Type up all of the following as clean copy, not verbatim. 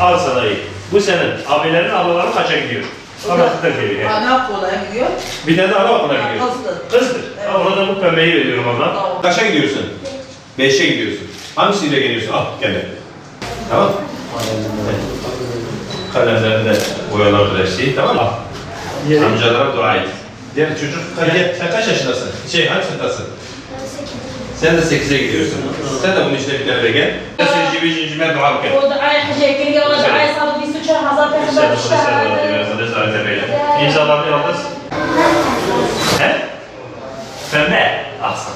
Al sana iyi. Bu senin. Abilerin ablaları kaça gidiyor? Anlattık geliyor. Ana kolaya gidiyor. Bir tane de anaokula gidiyor. Kızdır. Kızdır. Evet. Ha, ona da bu pembeyi veriyorum abla. Tamam. Kaça gidiyorsun? 5'e gidiyorsun. Hangisiyle geliyorsun? Al gel. Tamam. Kalemlerini de boyalar eşliği. Tamam mı? Amcalara dua et. Diğer çocuk, sen kaç yaşındasın? Hangi sınıftasın? Sen de 8'e gidiyorsun. Sen de bunun içine bir tane gel. Sen cibi dua et. ودعاء حجاكرية ولا دعاء صار في سوشيال حظات Sen bu sırada İmzalarını yalnız. He? Pembe. Aslan.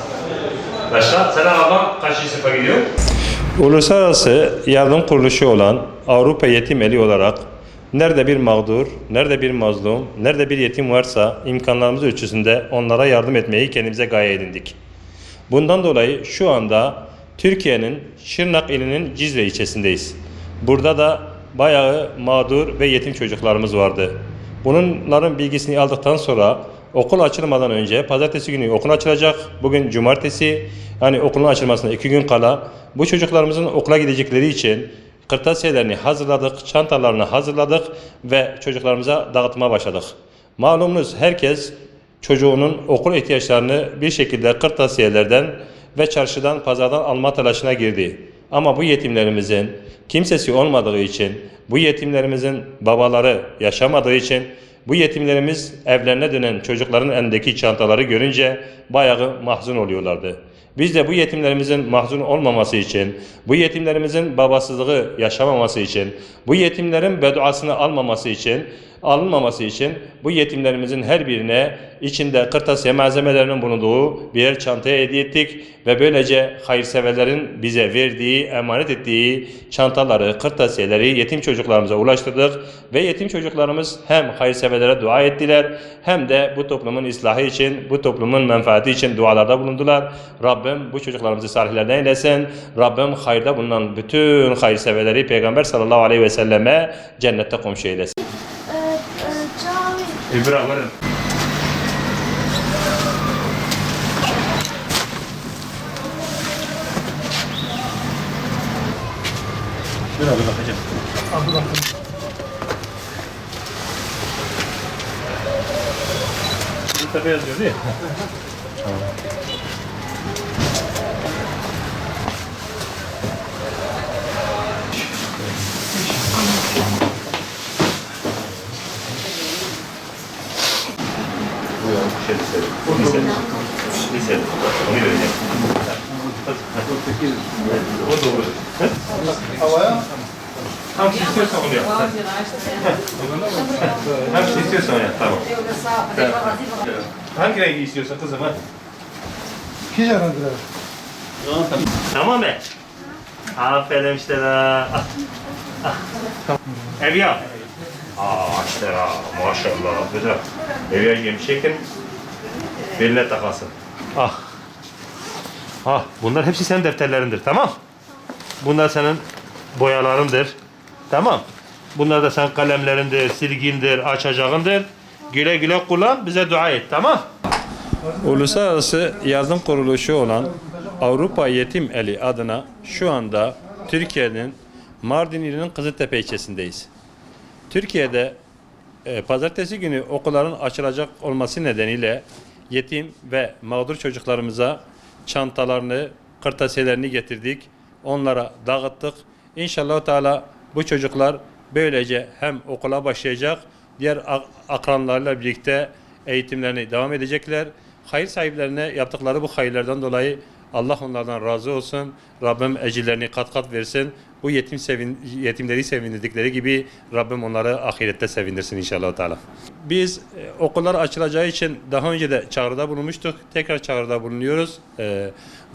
Başka? Sen abla kaçıncı sınıfa gidiyor? Uluslararası yardım kuruluşu olan Avrupa Yetim Eli olarak nerede bir mağdur, nerede bir mazlum, nerede bir yetim varsa imkanlarımız ölçüsünde onlara yardım etmeyi kendimize gaye edindik. Bundan dolayı şu anda Türkiye'nin Şırnak ilinin Cizre ilçesindeyiz. Burada da bayağı mağdur ve yetim çocuklarımız vardı. Bunların bilgisini aldıktan sonra okul açılmadan önce pazartesi günü okul açılacak. Bugün cumartesi, yani okulun açılmasına 2 gün kala bu çocuklarımızın okula gidecekleri için kırtasiyelerini hazırladık, çantalarını hazırladık ve çocuklarımıza dağıtmaya başladık. Malumunuz herkes çocuğunun okul ihtiyaçlarını bir şekilde kırtasiyelerden ve çarşıdan, pazardan alma telaşına girdi. Ama bu yetimlerimizin kimsesi olmadığı için, bu yetimlerimizin babaları yaşamadığı için, bu yetimlerimiz evlerine dönen çocukların elindeki çantaları görünce bayağı mahzun oluyorlardı. Biz de bu yetimlerimizin mahzun olmaması için, bu yetimlerimizin babasızlığı yaşamaması için, bu yetimlerin bedduasını alınmaması için bu yetimlerimizin her birine içinde kırtasiye malzemelerinin bulunduğu birer çantaya hediye ettik ve böylece hayırseverlerin bize verdiği, emanet ettiği çantaları, kırtasiyeleri yetim çocuklarımıza ulaştırdık ve yetim çocuklarımız hem hayırseverlere dua ettiler hem de bu toplumun ıslahı için, bu toplumun menfaati için dualarda bulundular. Rabbim bu çocuklarımızı salihlerden eylesin. Rabbim hayırda bulunan bütün hayırseverleri Peygamber sallallahu aleyhi ve selleme cennette komşu eylesin. İbrahim. Dur abi bakacağım. Abi bakın. Bu tepe yazıyor değil mi? Tamam. Liseli. Onu vereceğim. O doğru. Havaya? Hangi istiyorsan onu yap. Hangi istiyorsan onu yap. Tamam. Hangi rengi istiyorsan kızım ha? Tamam mı? Aferin işte la. Evya. İşte la. Maşallah. Güzel. Evya yemiş çekin. Beline takasın. Bunlar hepsi senin defterlerindir, tamam? Bunlar senin boyalarındır, tamam? Bunlar da senin kalemlerindir, silgindir, açacağındır. Güle güle kullan, bize dua et, tamam? Uluslararası yardım kuruluşu olan Avrupa Yetim Eli adına şu anda Türkiye'nin Mardin ilinin Kızıltepe ilçesindeyiz. Türkiye'de pazartesi günü okulların açılacak olması nedeniyle yetim ve mağdur çocuklarımıza çantalarını, kırtasiyelerini getirdik. Onlara dağıttık. İnşallah Teala bu çocuklar böylece hem okula başlayacak, diğer akranlarıyla birlikte eğitimlerini devam edecekler. Hayır sahiplerine yaptıkları bu hayırlardan dolayı Allah onlardan razı olsun. Rabbim ecirlerini kat kat versin. Bu yetimleri sevindirdikleri gibi Rabbim onları ahirette sevindirsin inşallah Teala. Biz okullar açılacağı için daha önce de çağrıda bulunmuştuk. Tekrar çağrıda bulunuyoruz.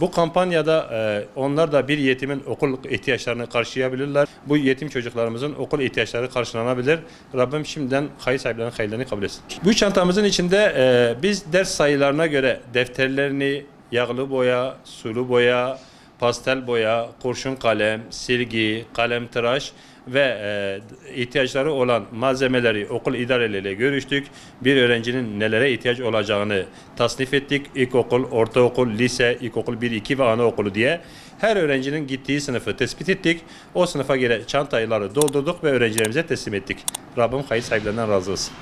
Bu kampanyada onlar da bir yetimin okul ihtiyaçlarını karşılayabilirler. Bu yetim çocuklarımızın okul ihtiyaçları karşılanabilir. Rabbim şimdiden hayır sahiplerinin hayırlarını kabul etsin. Bu çantamızın içinde biz ders sayılarına göre defterlerini, yağlı boya, sulu boya, pastel boya, kurşun kalem, silgi, kalem tıraş ve ihtiyaçları olan malzemeleri okul idareleriyle görüştük. Bir öğrencinin nelere ihtiyaç olacağını tasnif ettik. İlkokul, ortaokul, lise, ilkokul 1, 2 ve anaokulu diye. Her öğrencinin gittiği sınıfı tespit ettik. O sınıfa göre çantayları doldurduk ve öğrencilerimize teslim ettik. Rabbim hayır sahiplerinden razı olsun.